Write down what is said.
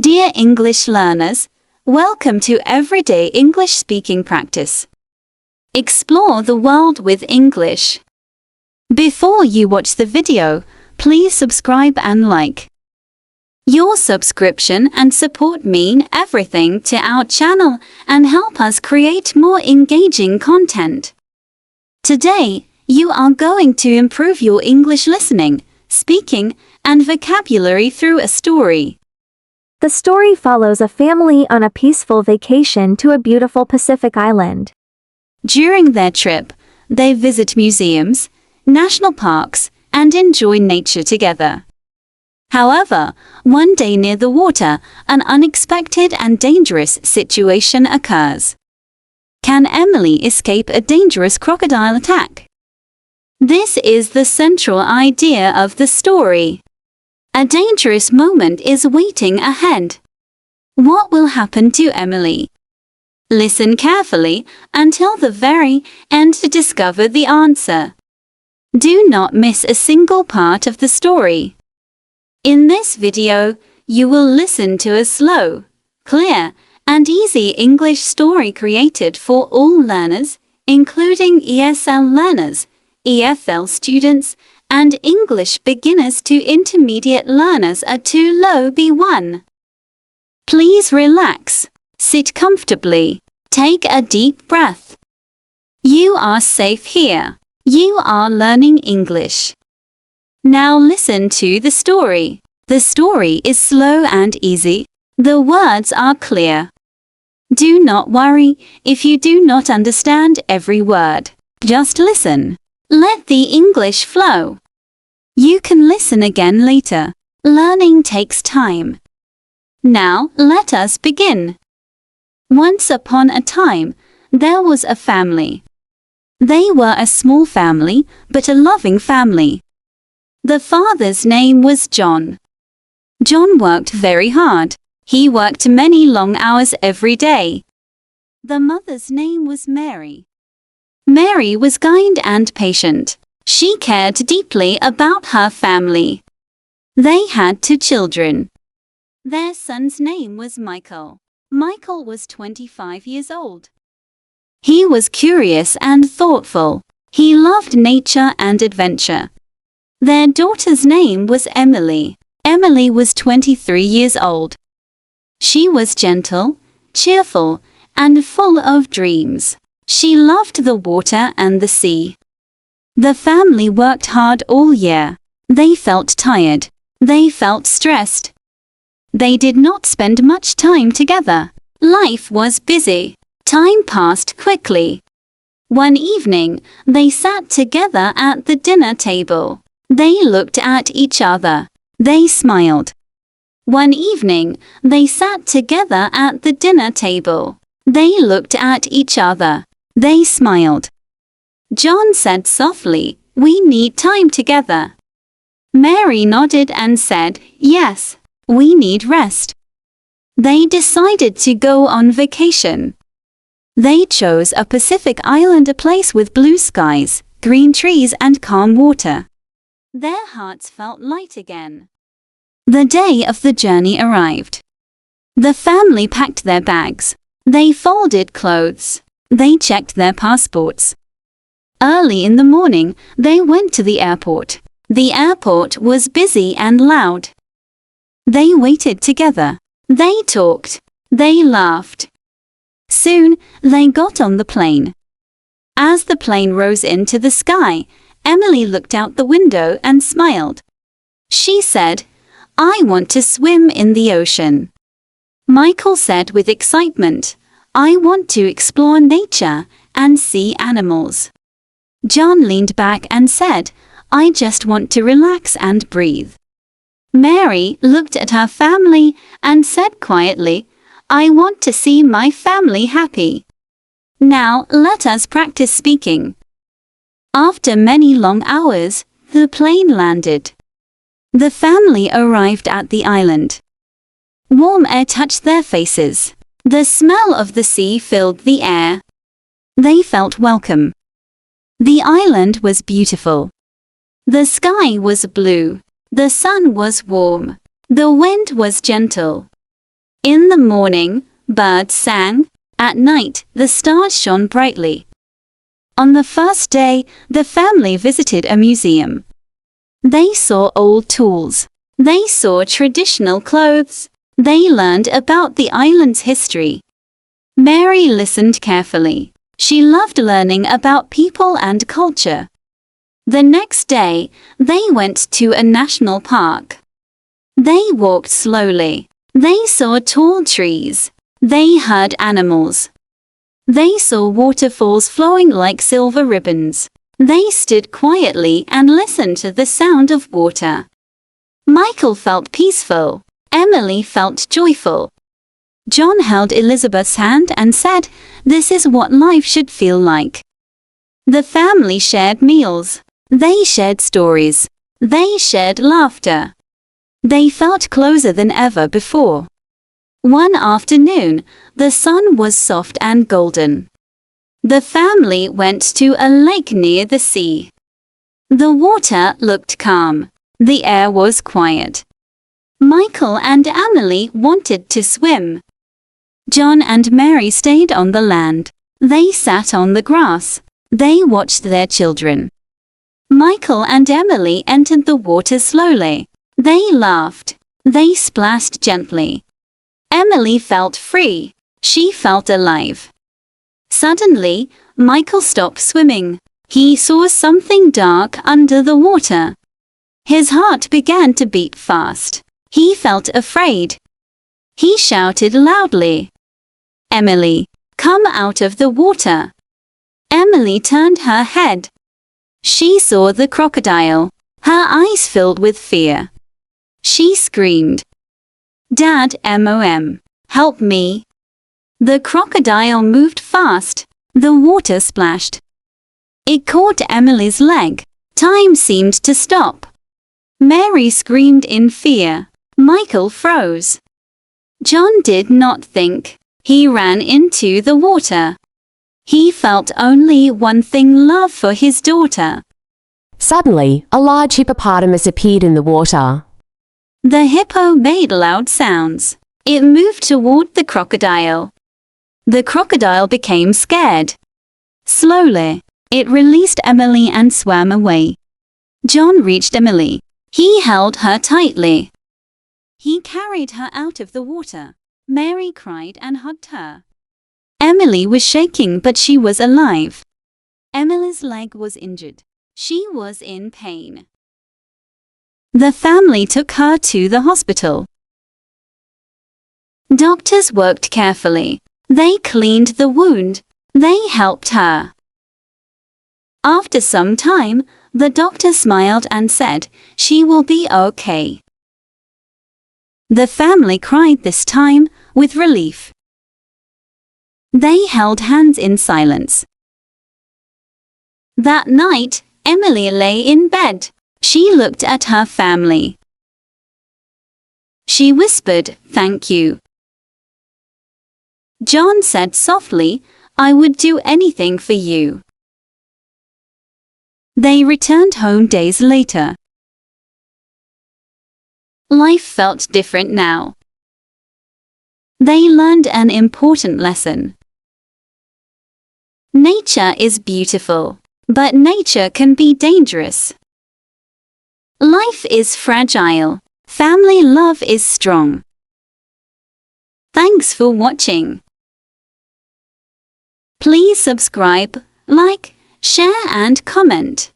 Dear English learners, welcome to Everyday English Speaking Practice. Explore the world with English. Before you watch the video, please subscribe and like. Your subscription and support mean everything to our channel and help us create more engaging content. Today, you are going to improve your English listening, speaking, and vocabulary through a story. The story follows a family on a peaceful vacation to a beautiful Pacific island. During their trip, they visit museums, national parks, and enjoy nature together. However, one day near the water, an unexpected and dangerous situation occurs. Can Emily escape a dangerous crocodile attack? This is the central idea of the story. A dangerous moment is waiting ahead. What will happen to Emily? Listen carefully until the very end to discover the answer. Do not miss a single part of the story. In this video, you will listen to a slow, clear, and easy English story created for all learners, including ESL learners, EFL students, and English beginners to intermediate learners at too low B1. Please relax, sit comfortably, take a deep breath. You are safe here. You are learning English. Now listen to the story. The story is slow and easy. The words are clear. Do not worry if you do not understand every word. Just listen. Let the English flow. You can listen again later. Learning takes time. Now, let us begin. Once upon a time, there was a family. They were a small family, but a loving family. The father's name was John. John worked very hard. He worked many long hours every day. The mother's name was Mary. Mary was kind and patient. She cared deeply about her family. They had 2 children. Their son's name was Michael. Michael was 25 years old. He was curious and thoughtful. He loved nature and adventure. Their daughter's name was Emily. Emily was 23 years old. She was gentle, cheerful, and full of dreams. She loved the water and the sea. The family worked hard all year. They felt tired. They felt stressed. They did not spend much time together. Life was busy. Time passed quickly. One evening, they sat together at the dinner table. They looked at each other. They smiled. One evening, they sat together at the dinner table. They looked at each other. They smiled. John said softly, "We need time together." Mary nodded and said, "Yes, we need rest." They decided to go on vacation. They chose a Pacific island, a place with blue skies, green trees, and calm water. Their hearts felt light again. The day of the journey arrived. The family packed their bags. They folded clothes. They checked their passports. Early in the morning, they went to the airport. The airport was busy and loud. They waited together. They talked. They laughed. Soon, they got on the plane. As the plane rose into the sky, Emily looked out the window and smiled. She said, "I want to swim in the ocean." Michael said with excitement, "I want to explore nature and see animals." John leaned back and said, "I just want to relax and breathe." Mary looked at her family and said quietly, "I want to see my family happy." Now, let us practice speaking. After many long hours, the plane landed. The family arrived at the island. Warm air touched their faces. The smell of the sea filled the air. They felt welcome. The island was beautiful. The sky was blue. The sun was warm. The wind was gentle. In the morning, birds sang. At night, the stars shone brightly. On the first day, the family visited a museum. They saw old tools. They saw traditional clothes. They learned about the island's history. Mary listened carefully. She loved learning about people and culture. The next day, they went to a national park. They walked slowly. They saw tall trees. They heard animals. They saw waterfalls flowing like silver ribbons. They stood quietly and listened to the sound of water. Michael felt peaceful. Emily felt joyful. John held Elizabeth's hand and said, "This is what life should feel like." The family shared meals. They shared stories. They shared laughter. They felt closer than ever before. One afternoon, the sun was soft and golden. The family went to a lake near the sea. The water looked calm. The air was quiet. Michael and Emily wanted to swim. John and Mary stayed on the land. They sat on the grass. They watched their children. Michael and Emily entered the water slowly. They laughed. They splashed gently. Emily felt free. She felt alive. Suddenly, Michael stopped swimming. He saw something dark under the water. His heart began to beat fast. He felt afraid. He shouted loudly, "Emily, come out of the water." Emily turned her head. She saw the crocodile. Her eyes filled with fear. She screamed, "Dad, Mom, help me." The crocodile moved fast. The water splashed. It caught Emily's leg. Time seemed to stop. Mary screamed in fear. Michael froze. John did not think. He ran into the water. He felt only one thing: love for his daughter. Suddenly, a large hippopotamus appeared in the water. The hippo made loud sounds. It moved toward the crocodile. The crocodile became scared. Slowly, it released Emily and swam away. John reached Emily. He held her tightly. He carried her out of the water. Mary cried and hugged her. Emily was shaking, but she was alive. Emily's leg was injured. She was in pain. The family took her to the hospital. Doctors worked carefully. They cleaned the wound. They helped her. After some time, the doctor smiled and said, "She will be okay." The family cried this time, with relief. They held hands in silence. That night, Emily lay in bed. She looked at her family. She whispered, "Thank you." John said softly, "I would do anything for you." They returned home days later. Life felt different now. They learned an important lesson. Nature is beautiful, but nature can be dangerous. Life is fragile. Family love is strong. Thanks for watching. Please subscribe, like, share and comment.